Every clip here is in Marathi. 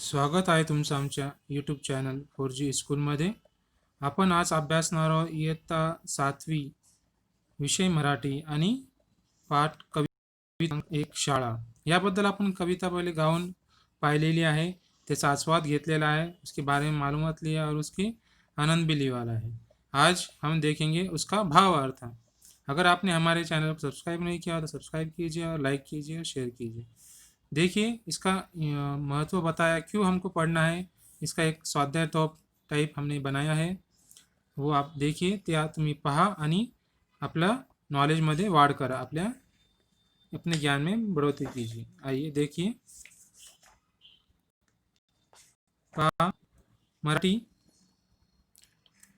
स्वागत आहे तुमचं आमच्या यूट्यूब चॅनल 4G स्कूलमध्ये. आपण आज अभ्यासणार आहोत इयत्ता 7वी विषय मराठी आणि पाठ कविता एक शाळा. याबद्दल आपण कविता पहले गाऊन पाहिलेली आहे, त्याचा आस्वाद घेतलेला है, उसके बारे में मालूमात लिया और उसकी आनंद भी लिया वाला है. आज हम देखेंगे उसका भाव अर्थ. अगर आपने हमारे चैनल को सब्सक्राइब नहीं किया तो सब्सक्राइब कीजिए और लाइक कीजिए और शेयर कीजिए. देखिए इसका महत्व बताया, क्यों हमको पढ़ना है. इसका एक स्वाध्याय टाइप हमने बनाया है, वो आप देखिए. त्या तुम्ही पहा आणि आपल्या नॉलेजमध्ये वाढ करा, अपने ज्ञान में बढ़ोतरी कीजिए. आइए देखिए. पहा, मराठी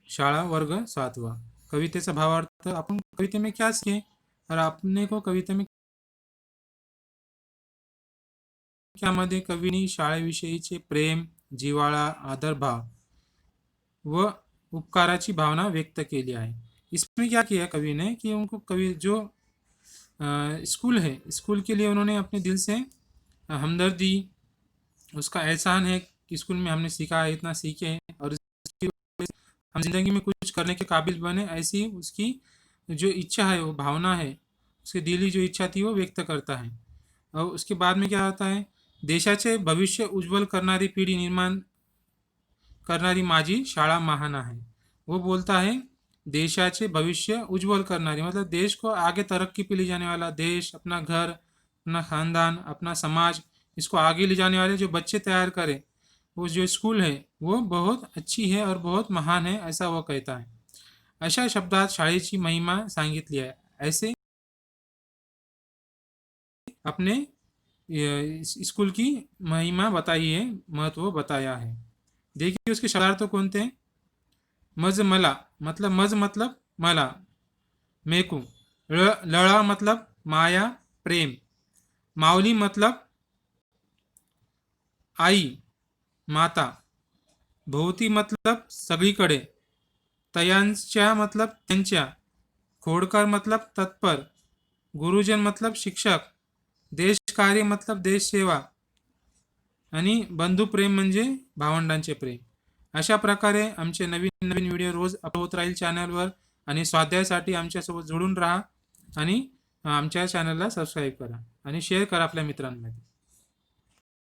शाळा वर्ग 7वा. कवितेचा भावार्थ. आपण कविते में क्या सीखे और आपने को कविता में मध्ये कवीनी शाळेविषयीचे प्रेम, जिव्हाळा, आदरभाव व उपकाराची भावना व्यक्त केली आहे. इसमें क्या किया कवि ने कि उनको कवि जो स्कूल है, स्कूल के लिए उन्होंने अपने दिल से हमदर्दी, उसका एहसान है कि स्कूल में हमने सीखा है, इतना सीखे हैं और हम जिंदगी में कुछ करने के काबिल बने, ऐसी उसकी जो इच्छा है, वो भावना है, उसकी दिली जो इच्छा थी वो व्यक्त करता है. और उसके बाद में क्या होता है, देशाचे भविष्य उज्ज्वल करणारी पिढी निर्माण करणारी माझी शाळा महान आहे. वो बोलता है देशाचे भविष्य उज्ज्वल करणारी, मतलब देश को आगे तरक्की पे ले जाने वाला, देश, अपना घर, अपना खानदान, अपना समाज, इसको आगे ले जाने वाले जो बच्चे तैयार करे, वो जो स्कूल है वो बहुत अच्छी है और बहुत महान है, ऐसा वो कहता है. अशा शब्दात शाळेची महिमा सांगितली आहे. ऐसे अपने स्कूल की महिमा बताई है, महत्व बताया है. देखिए उसके शब्दार्थ कौन थे. मज मला मतलब मला, मेकू, लळा मतलब माया प्रेम, माऊली मतलब आई माता, भोवती मतलब सगळीकडे, तयांच्या मतलब त्यांच्या, खोडकर मतलब तत्पर, गुरुजन मतलब शिक्षक, देश कार्य मतलब देश सेवा आणि बंधू प्रेम म्हणजे भावंडांचे प्रेम. अशा प्रकारे आमचे नवीन नवीन व्हिडिओ रोज अपलोड होत राहील चॅनलवर. आणि स्वाध्यायासाठी आमच्यासोबत जोडून राहा आणि आमच्या चॅनलला सबस्क्राईब करा आणि शेअर करा आपल्या मित्रांमध्ये.